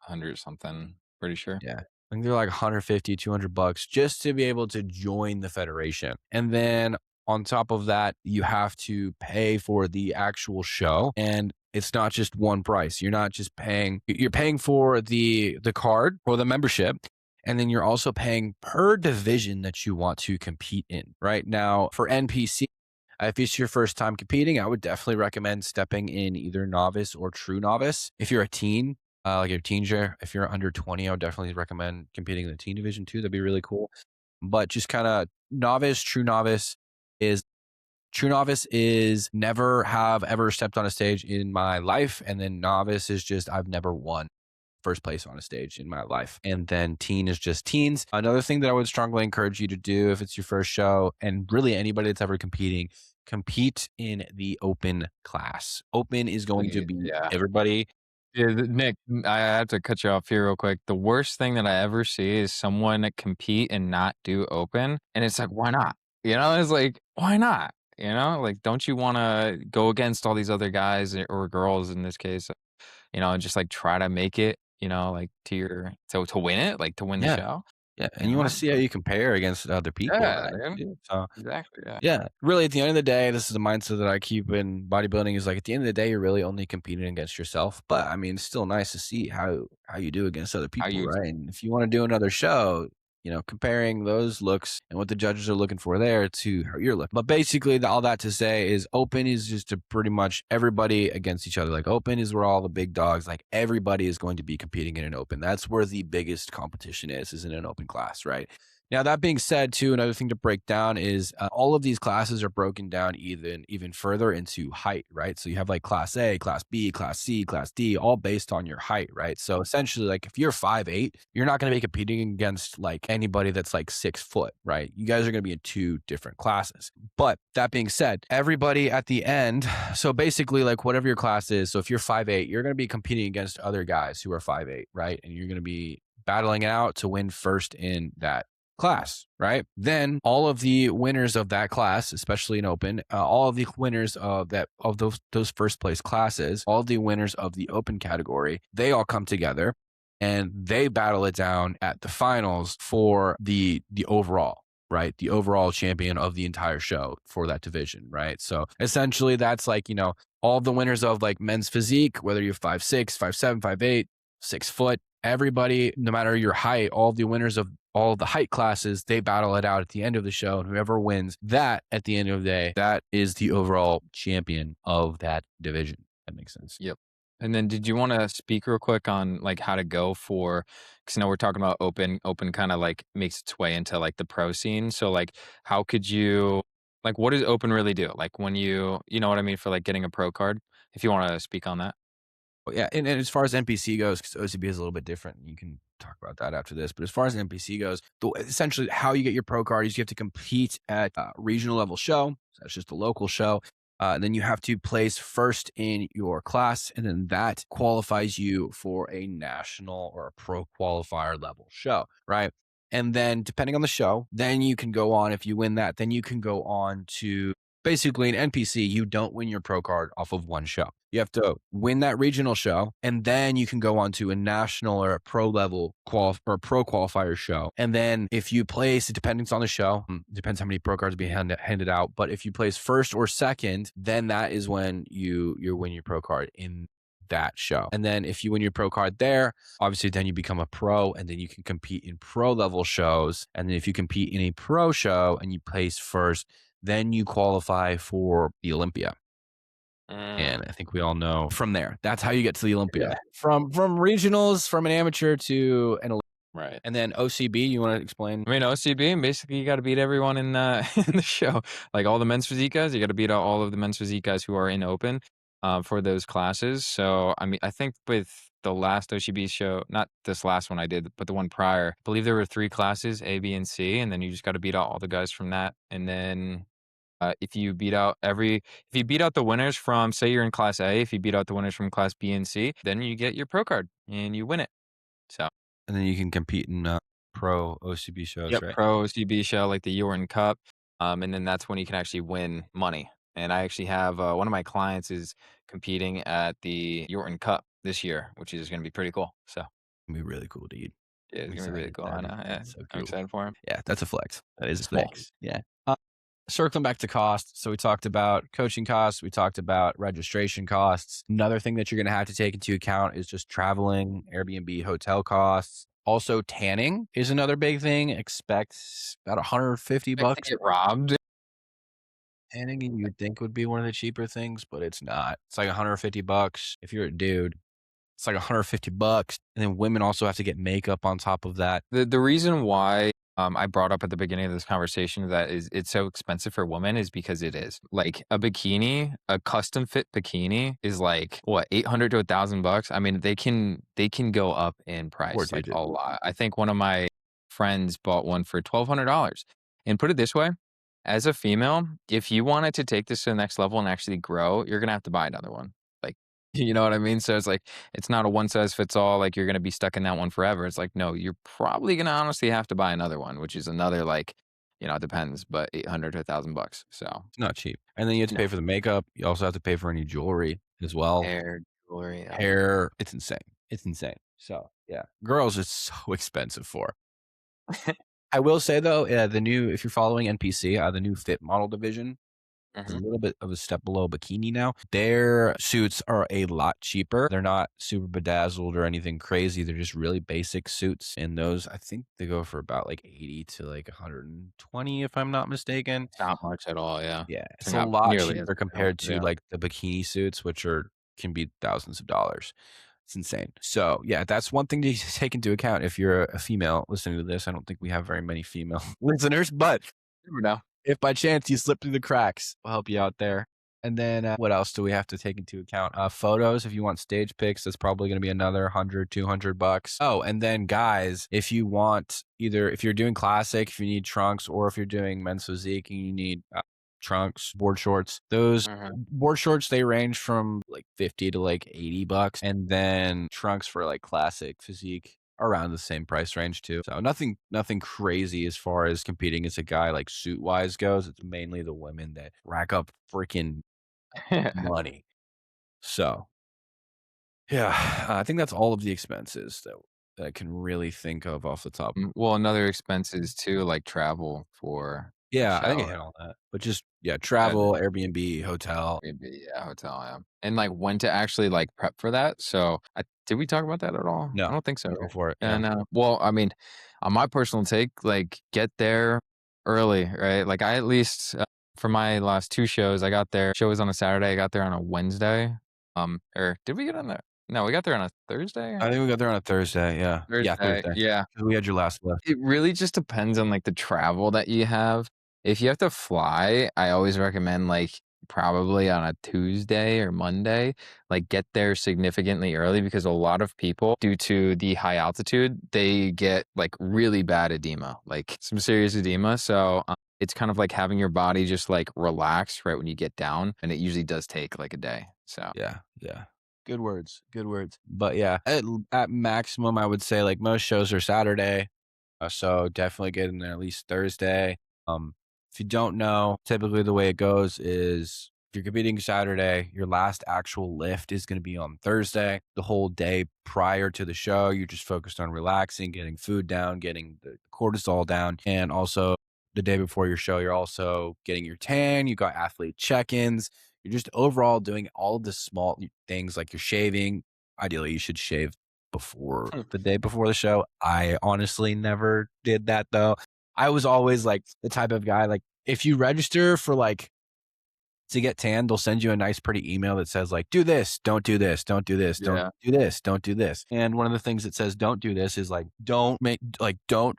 100 something, pretty sure. yeah. I think they're like 150, $200 just to be able to join the federation. And then on top of that, you have to pay for the actual show. And it's not just one price. You're not just paying, you're paying for the card or the membership. And then you're also paying per division that you want to compete in. Right now for NPC, if it's your first time competing, I would definitely recommend stepping in either novice or true novice. If you're a teen, like a teenager, if you're under 20, I would definitely recommend competing in the teen division too. That'd be really cool. But just kind of novice, is true novice is never have ever stepped on a stage in my life. And then novice is just, I've never won first place on a stage in my life. And then teen is just teens. Another thing that I would strongly encourage you to do if it's your first show, and really anybody that's ever competing, compete in the open class. Open is going to Please, be yeah. everybody. Yeah, Nick, I have to cut you off here real quick. The worst thing that I ever see is someone compete and not do open. And it's like, why not? It's like, why not? Like, don't you want to go against all these other guys or girls in this case, and just like try to make it, like to win it, like to win the Yeah. show, Yeah. And you want to see how you compare against other people, Yeah, right? dude. Too. So Exactly. Yeah. yeah, really at the end of the day, this is the mindset that I keep in bodybuilding is like at the end of the day, you're really only competing against yourself. But I mean, it's still nice to see how you do against other How people, you right? And if you want to do another show, comparing those looks and what the judges are looking for there to how you're looking. But basically, all that to say is open is just to pretty much everybody against each other. Like open is where all the big dogs, like everybody is going to be competing in an open. That's where the biggest competition is in an open class, right? Now, that being said, too, another thing to break down is all of these classes are broken down even further into height, right? So you have like class A, class B, class C, class D, all based on your height, right? So essentially, like if you're 5'8", you're not going to be competing against like anybody that's like 6 foot, right? You guys are going to be in two different classes. But that being said, everybody at the end, so basically, like whatever your class is, so if you're 5'8", you're going to be competing against other guys who are 5'8", right? And you're going to be battling it out to win first in that class, right? Then all of the winners of that class, especially in open, all of the winners of those first place classes, all the winners of the open category, they all come together and they battle it down at the finals for the overall, right? The overall champion of the entire show for that division, right? So essentially that's like, all the winners of like men's physique, whether you're 5'6", 5'7", 5'8", 6 foot, everybody, no matter your height, all the winners of all the height classes, they battle it out at the end of the show. And whoever wins that at the end of the day, that is the overall champion of that division. That makes sense. Yep. And then did you want to speak real quick on like how to go for, because now we're talking about open kind of like makes its way into like the pro scene. So like how could you, like what does open really do? Like when you know what I mean, for like getting a pro card, if you want to speak on that. Well, yeah, and as far as NPC goes, because OCB is a little bit different, you can talk about that after this. But as far as NPC goes, essentially how you get your pro card is you have to compete at a regional level show. So that's just a local show. And then you have to place first in your class, and then that qualifies you for a national or a pro qualifier level show, right? And then depending on the show, then you can go on. If you win that, then you can go on to basically an NPC. You don't win your pro card off of one show. You have to win that regional show, and then you can go on to a national or a pro level or pro qualifier show. And then if you place, it depends on the show, depends how many pro cards be handed out. But if you place first or second, then that is when you win your pro card in that show. And then if you win your pro card there, obviously then you become a pro, and then you can compete in pro level shows. And then if you compete in a pro show and you place first, then you qualify for the Olympia. Mm, And I think we all know from there, that's how you get to the Olympia. yeah. From regionals, from an amateur to an Olympic. Right. And then OCB, you want to explain? I mean, OCB, basically, you got to beat everyone in in the show. Like all the men's physique guys, you got to beat out all of the men's physique guys who are in open for those classes. So, I mean, I think with the last OCB show, not this last one I did, but the one prior, I believe there were 3 classes, A, B, and C, and then you just got to beat out all the guys from that. And then if you beat out the winners from, say you're in class A, if you beat out the winners from class B and C, then you get your pro card and you win it. So. And then you can compete in pro OCB shows, Yep, right? pro CB show, like the Jordan Cup, and then that's when you can actually win money. And I actually have one of my clients is competing at the Jordan Cup this year, which is going to be pretty cool. So It'd be really cool, dude. yeah, it's I'm going to be really excited. cool. I know. Yeah, That's so I'm cool. excited for him. Yeah, that's a flex. That is a Small. flex. Yeah. Circling back to cost. So we talked about coaching costs. We talked about registration costs. Another thing that you're going to have to take into account is just traveling, Airbnb, hotel costs. Also, tanning is another big thing. Expect about Expect to $150. get robbed. Tanning, you'd think would be one of the cheaper things, but it's not. It's like $150 if you're a dude. It's like $150, and then women also have to get makeup on top of that. The reason why I brought up at the beginning of this conversation that it's so expensive for women is because it is. Like a bikini, a custom fit bikini is like what, 800 to $1,000. I mean, they can go up in price like Four-digit. a lot. I think one of my friends bought one for $1,200. And put it this way, as a female, if you wanted to take this to the next level and actually grow, you're gonna have to buy another one. Like, you know what I mean? So it's like it's not a one size fits all. Like you're gonna be stuck in that one forever. It's like no, you're probably gonna honestly have to buy another one, which is another like, it depends, but 800 to $1,000. So It's not cheap. And then you have to no pay for the makeup. You also have to pay for any jewelry as well. hair, jewelry. Hair. It's insane. It's insane. So yeah, girls is so expensive for. I will say though, if you're following NPC, the new fit model division is a Mhm. little bit of a step below bikini now. Their suits are a lot cheaper. They're not super bedazzled or anything crazy. They're just really basic suits. And those, I think they go for about like 80 to like 120, if I'm not mistaken. Not much at all. Yeah, Yeah, so it's a not lot nearly as cheaper much. compared to Yeah. like the bikini suits, which can be thousands of dollars. It's insane. So yeah, that's one thing to take into account if you're a female listening to this. I don't think we have very many female listeners, but Never know. if by chance you slip through the cracks, we'll help you out there. And then what else do we have to take into account? Photos. If you want stage pics, that's probably going to be another 100, $200. Oh, and then guys, if you want either, if you're doing classic, if you need trunks, or if you're doing men's physique and you need trunks, board shorts, those Mhm. board shorts, they range from like 50 to like $80. And then trunks for like classic physique around the same price range too. So nothing crazy as far as competing as a guy like suit wise goes. It's mainly the women that rack up freaking money. So yeah, I think that's all of the expenses that I can really think of off the top. Well, another expense is too, like, travel for the Yeah, I think I show. hit all that. But just yeah, Yeah, travel, Airbnb, hotel. maybe, yeah, hotel, yeah. And, like, when to actually, like, prep for that, so I did we talk about that at all? I No, don't think so, go right? for it. Yeah. And, well, I mean, on my personal take, like, get there early, right? Like, I at least, for my last 2 shows, I got there show was on a Saturday, I got there on a Wednesday, or did we get on there? No, we got there on a Thursday? I think we got there on a Thursday. Yeah. Yeah, Thursday, Thursday. yeah. 'Cause we had your last lift. It really just depends on, like, the travel that you have. If you have to fly, I always recommend, like, probably on a Tuesday or Monday, like, get there significantly early because a lot of people, due to the high altitude, they get, like, really bad edema, like, some serious edema, so, it's kind of like having your body just, like, relax right when you get down, and it usually does take, like, a day, so Yeah, yeah. Good words, good words. But yeah, at maximum, I would say like most shows are Saturday, so definitely get in there at least Thursday. If you don't know, typically the way it goes is if you're competing Saturday, your last actual lift is going to be on Thursday. The whole day prior to the show, you're just focused on relaxing, getting food down, getting the cortisol down, and also the day before your show, you're also getting your tan. You got athlete check-ins. You're just overall doing all of the small things like you're shaving. Ideally, you should shave before the day before the show. I honestly never did that though. I was always like the type of guy, like if you register for like to get tan, they'll send you a nice pretty email that says like, do this, don't do this, don't do this, don't yeah. do this, don't do this. And one of the things that says don't do this is like, don't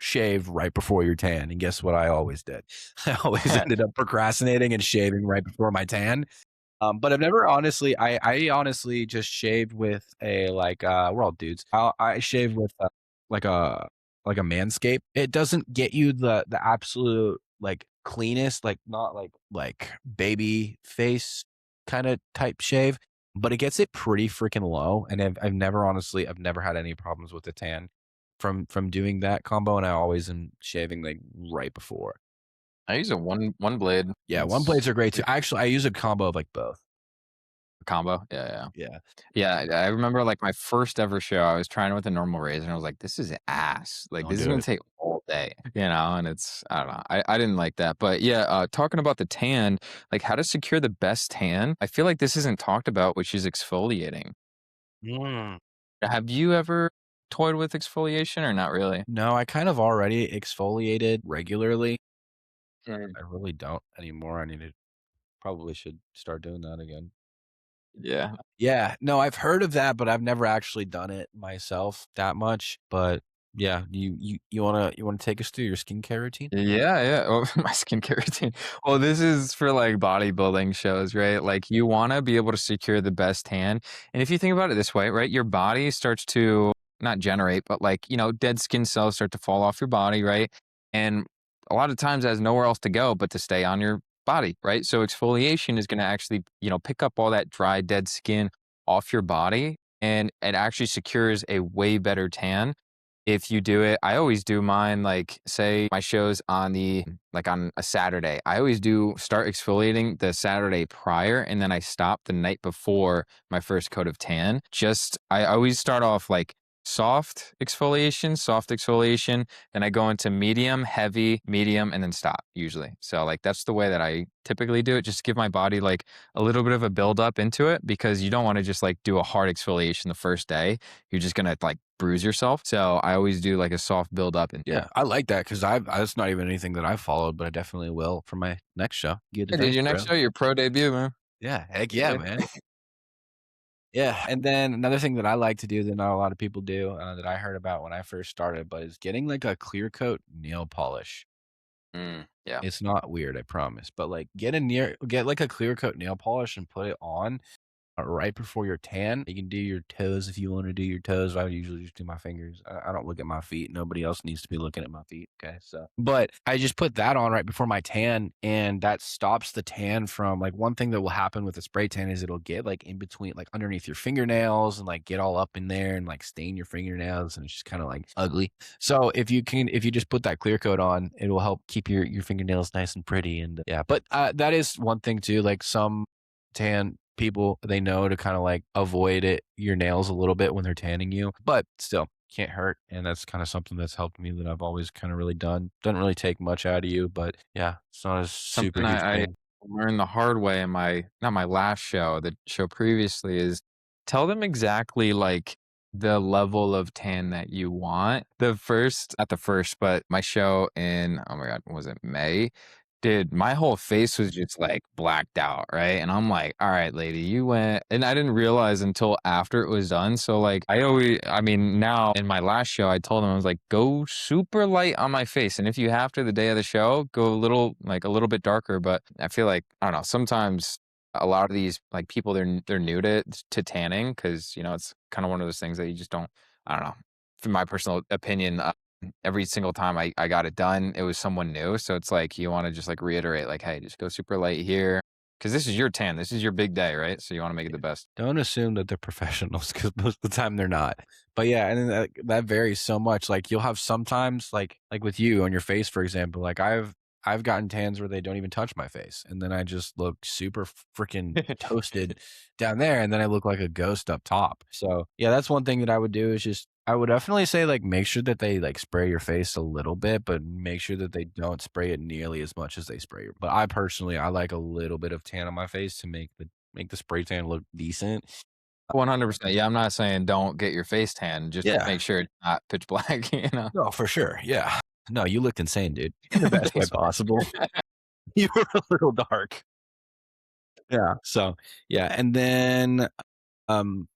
shave right before your tan. And guess what I always did? I always ended up procrastinating and shaving right before my tan. But I've never honestly, I honestly just shaved with a like, we're all dudes. I shave with like a like a Manscaped. It doesn't get you the absolute like cleanest, like not like baby face kind of type shave, but it gets it pretty freaking low. And I've never honestly, I've never had any problems with the tan from doing that combo. And I always am shaving like right before. I use a one blade. Yeah, one It's blades are great too. pretty Actually, I use a combo of like both. combo. Yeah, yeah. Yeah. Yeah, I remember, like, my first ever show, I was trying it with a normal razor, and I was like, "This is ass. Like, Don't this is do gonna it. take all day," you know, and it's I don't know. I didn't like that, but yeah, talking about the tan, like, how to secure the best tan, I feel like this isn't talked about, which is exfoliating. Mm. Have you ever toyed with exfoliation or not really? No, I kind of already exfoliated regularly. Mm. I really don't anymore. I need to probably should start doing that again. Yeah. Yeah, no, I've heard of that, but I've never actually done it myself that much. But yeah, you wanna take us through your skincare routine? Yeah, yeah. Well, my skincare routine. Well, this is for like bodybuilding shows, right? Like you want to be able to secure the best tan. And if you think about it this way, right, your body starts to not generate, but like, dead skin cells start to fall off your body, right? And a lot of times it has nowhere else to go but to stay on your body, right? So exfoliation is going to actually, pick up all that dry, dead skin off your body and it actually secures a way better tan if you do it. I always do mine, like, say my show's on a Saturday. I always do start exfoliating the Saturday prior, and then I stop the night before my first coat of tan. I always start off like soft exfoliation, then I go into medium, heavy, medium, and then stop usually. So like that's the way that I typically do it, just to give my body like a little bit of a build up into it because you don't want to just like do a hard exfoliation the first day. You're just gonna like bruise yourself. So I always do like a soft build up into it. Yeah, I like that because that's not even anything that I've followed, but I definitely will for my next show. Get Hey, dude, advanced, your next bro. show, your pro debut, man. Yeah, heck yeah, Yeah. man. Yeah, and then another thing that I like to do that not a lot of people do, that I heard about when I first started, but is getting like a clear coat nail polish. Yeah. It's not weird, I promise, but like get like a clear coat nail polish and put it on right before your tan. You can do your toes if you want to do your toes. I usually just do my fingers. I don't look at my feet. Nobody else needs to be looking at my feet. Okay. So, but I just put that on right before my tan, and that stops the tan from like one thing that will happen with a spray tan is it'll get like in between, like underneath your fingernails and like get all up in there and like stain your fingernails. And it's just kind of like ugly. So if you just put that clear coat on, it will help keep your fingernails nice and pretty. And yeah, but that is one thing too. Like some tan people, they know to kind of like avoid your nails a little bit when they're tanning you, but still can't hurt. And that's kind of something that's helped me that I've always kind of really done. Doesn't really take much out of you, but yeah, it's not a super Something huge I thing. learned the hard way in my not my last show, the show previously is tell them exactly like the level of tan that you want. The first, but my show in, oh my God, was it May? Dude, my whole face was just like blacked out, right? And I'm like, all right, lady, you went, and I didn't realize until after it was done. So, like, I mean, now in my last show, I told him, I was like, go super light on my face. And if you have to the day of the show, go a little bit darker. But I feel like, I don't know, sometimes a lot of these like people, they're new to tanning because, it's kind of one of those things that you just don't, I don't know, from my personal opinion, every single time I got it done, it was someone new. So it's like you want to just like reiterate, like, hey, just go super light here. Cause this is your tan. This is your big day, right? So you want to make it the best. Don't assume that they're professionals because most of the time they're not. But yeah, and then that varies so much. Like you'll have sometimes like with you on your face, for example, like I've gotten tans where they don't even touch my face. And then I just look super freaking toasted down there. And then I look like a ghost up top. So yeah, that's one thing that I would do is just I would definitely say like make sure that they like spray your face a little bit, but make sure that they don't spray it nearly as much as they spray your. But I personally I like a little bit of tan on my face to make the spray tan look decent. 100%. Yeah, I'm not saying don't get your face tan. Just Yeah. make sure it's not pitch black, you know? No, for sure. Yeah. No, you looked insane, dude, in the best way Thanks, man. possible. You were a little dark. Yeah. So, yeah, and then, um,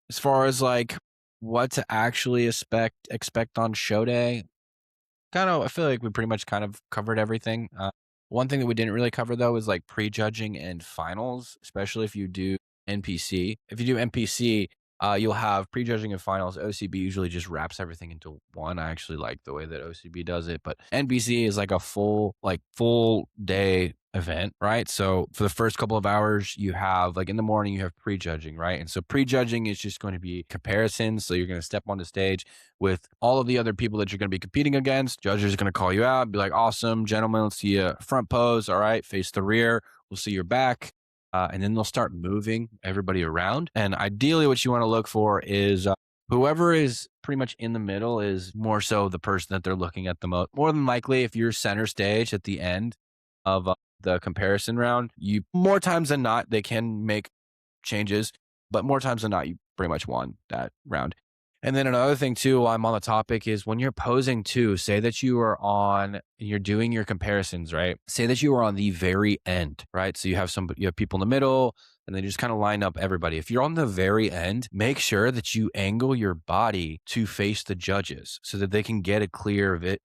as far as, like, what to actually expect on show day, I feel like we pretty much kind of covered everything. One thing that we didn't really cover though is like prejudging and finals, especially if you do NPC. If you do NPC, you'll have prejudging and finals. OCB usually just wraps everything into one. I actually like the way that OCB does it, but NPC is like a full day event, right? So for the first couple of hours, you have like in the morning, you have prejudging, right? And so prejudging is just going to be comparisons. So you're going to step on the stage with all of the other people that you're going to be competing against. Judges are going to call you out, be like, awesome, gentlemen, let's see a front pose. All right, face the rear. We'll see your back. And then they'll start moving everybody around. And ideally, what you want to look for is whoever is pretty much in the middle is more so the person that they're looking at the most. More than likely, if you're center stage at the end of the comparison round, you more times than not, they can make changes, but more times than not, you pretty much won that round. And then another thing too, while I'm on the topic, is when you're posing too, say that you're doing your comparisons, right? Say that you are on the very end, right? So you have people in the middle and they just kind of line up everybody. If you're on the very end, make sure that you angle your body to face the judges so that they can get a clear of it.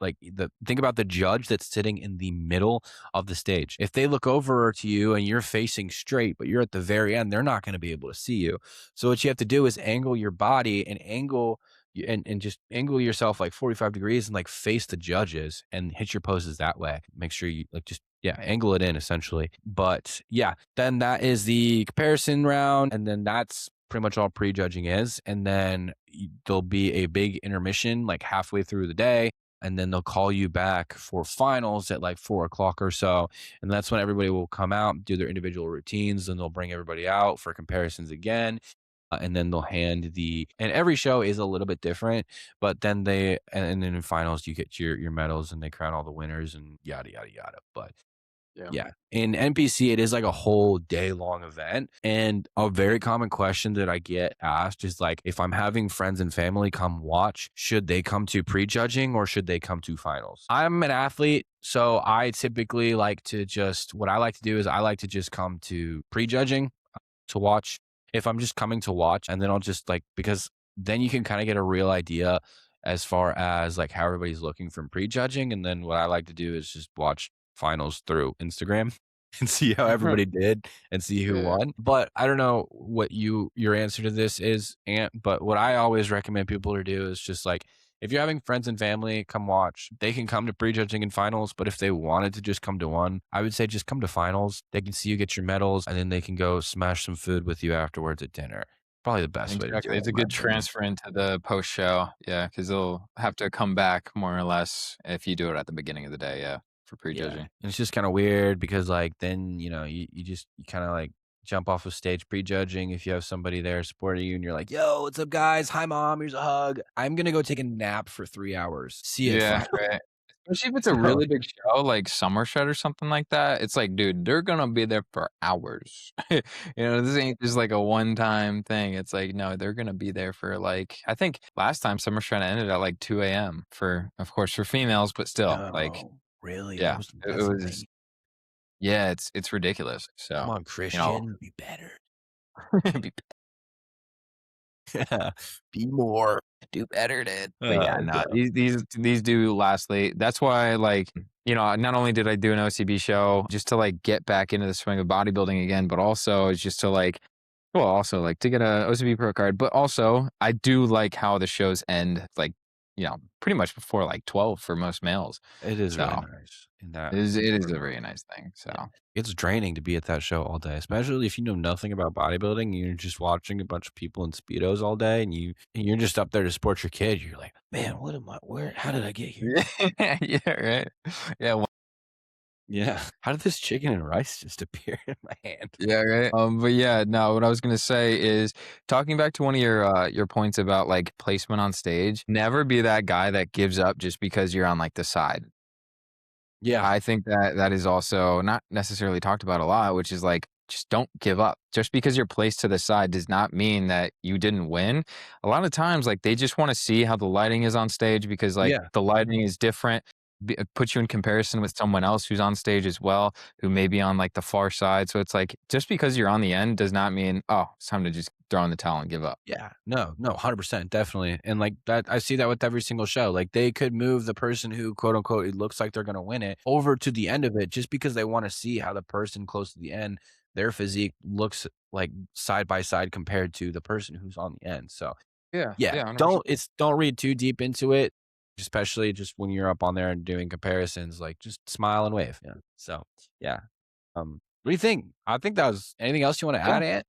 Think about the judge that's sitting in the middle of the stage. If they look over to you and you're facing straight, but you're at the very end, they're not going to be able to see you. So what you have to do is angle your body and just angle yourself like 45 degrees and like face the judges and hit your poses that way. Make sure you like just yeah, angle it in essentially. But yeah, then that is the comparison round and then that's pretty much all prejudging is. And then there'll be a big intermission like halfway through the day. And then they'll call you back for finals at like 4 o'clock or so. And that's when everybody will come out, do their individual routines, and they'll bring everybody out for comparisons again. And then they'll and every show is a little bit different, but and then in finals, you get your medals and they crown all the winners and yada, yada, yada. But Yeah. yeah, in NPC, it is like a whole day long event. And a very common question that I get asked is like, if I'm having friends and family come watch, should they come to prejudging or should they come to finals? I'm an athlete. So I typically what I like to do is I like to just come to prejudging to watch. if I'm just coming to watch, and then I'll just like, because then you can kind of get a real idea as far as like how everybody's looking from prejudging. And then what I like to do is just watch finals through Instagram and see how everybody did and see who Yeah. won. But I don't know what your answer to this is, Ant. But what I always recommend people to do is just like, if you're having friends and family come watch, they can come to prejudging and finals. But if they wanted to just come to one, I would say just come to finals. They can see you get your medals, and then they can go smash some food with you afterwards at dinner. Probably the best way to do Exactly. it, It's a in my good opinion. transfer into the post show. Yeah, because they'll have to come back more or less if you do it at the beginning of the day. Yeah, for Yeah. prejudging. And it's just kind of weird because like then, you kind of like jump off of stage prejudging if you have somebody there supporting you and you're like, yo, what's up, guys? Hi, mom. Here's a hug. I'm going to go take a nap for 3 hours. See you at Yeah, final. right. Especially if it's a So, really big show, like Summer Shred or something like that. It's like, dude, they're gonna be there for hours. This ain't just like a one-time thing. It's like, no, they're gonna be there for like I think last time Summer Shred ended at like 2 AM for, of course, for females, but still, like, no, really? yeah, it That's was late. yeah, it's ridiculous. Come So, on, you know, Christian. Be better. be Be more. do better, dude. But yeah, Oh, no, God. these do last late. That's why, like, not only did I do an OCB show just to like get back into the swing of bodybuilding again, but also it's just to like, well, also like to get a OCB pro card. But also, I do like how the shows end, like, pretty much before like 12 for most males. It is really So nice in that it is a regard. very nice thing. So Yeah. It's draining to be at that show all day, especially if you know nothing about bodybuilding. You're just watching a bunch of people in speedos all day, and you're just up there to support your kid. You're like, man, what am I? Where? How did I get here? yeah, right. Yeah, Yeah. How did this chicken and rice just appear in my hand? yeah, right. But yeah, no, what I was gonna say is talking back to one of your points about like placement on stage, never be that guy that gives up just because you're on like the side. Yeah. I think that that is also not necessarily talked about a lot, which is like just don't give up. Just because you're placed to the side does not mean that you didn't win. A lot of times, like they just want to see how the lighting is on stage because like Yeah. the lighting is different. Put you in comparison with someone else who's on stage as well, who may be on like the far side. So it's like just because you're on the end does not mean, oh, it's time to just throw in the towel and give up. Yeah. No, 100%, definitely. And like that, I see that with every single show. Like they could move the person who, quote unquote, it looks like they're going to win it over to the end of it just because they want to see how the person close to the end, their physique looks like side by side compared to the person who's on the end. So, Yeah, yeah, yeah, 100%. don't read too deep into it, especially just when you're up on there and doing comparisons, like just smile and wave. Yeah. So, yeah. What do you think? I think that was anything else you want to Yeah. add, Ant?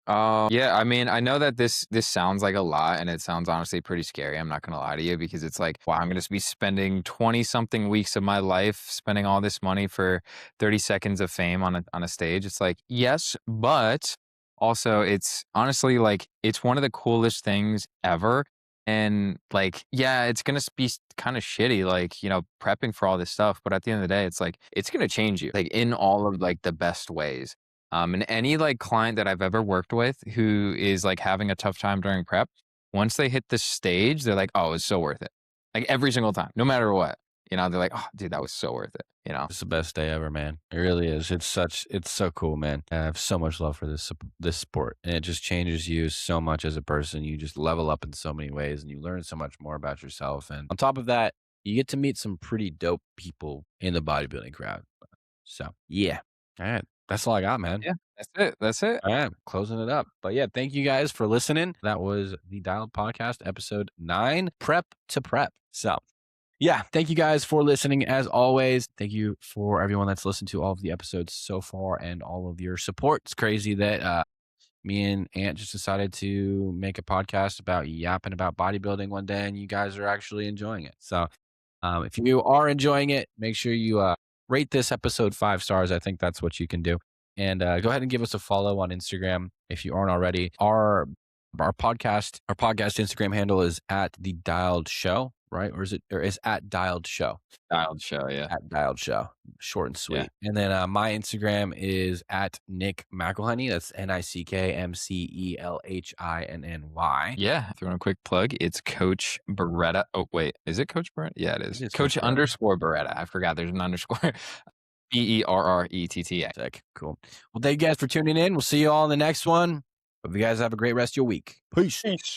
Yeah, I mean, I know that this sounds like a lot and it sounds honestly pretty scary. I'm not gonna lie to you because it's like, wow, I'm gonna be spending 20 something weeks of my life spending all this money for 30 seconds of fame on a stage. It's like, yes, but also it's honestly like it's one of the coolest things ever. And like, yeah, it's gonna be kind of shitty, like, prepping for all this stuff, but at the end of the day, it's like it's gonna change you, like in all of like the best ways. And any like client that I've ever worked with who is like having a tough time during prep, once they hit the stage, they're like, oh, it's so worth it. Like every single time, no matter what, they're like, oh, dude, that was so worth it. It's the best day ever, man. It really is. It's so cool, man. I have so much love for this sport, and it just changes you so much as a person. You just level up in so many ways, and you learn so much more about yourself. And on top of that, you get to meet some pretty dope people in the bodybuilding crowd. So yeah, all right, that's all I got, man. Yeah, that's it. That's it. All right, closing it up. But yeah, thank you guys for listening. That was the Dialed Podcast, episode 9, Prep to Prep. So yeah, thank you guys for listening. As always, thank you for everyone that's listened to all of the episodes so far and all of your support. It's crazy that me and Ant just decided to make a podcast about yapping about bodybuilding one day, and you guys are actually enjoying it. So if you are enjoying it, make sure you rate this episode 5 stars. I think that's what you can do. And go ahead and give us a follow on Instagram if you aren't already. Our podcast Instagram handle is at the Dialed Show, right? Or is at Dialed Show? Dialed show. Yeah. At Dialed Show, short and Yeah. sweet. And then my Instagram is at Nick McElhenney. That's NickMcElhinny. Yeah. If you want a quick plug, it's Coach Beretta. Oh, wait. Is it Coach Beretta? Yeah, it is. It is Coach Coach Beretta. underscore Beretta. I forgot there's an underscore. Berretta. Sick. Cool. Well, thank you guys for tuning in. We'll see you all in the next one. Hope you guys have a great rest of your week. Peace. Peace.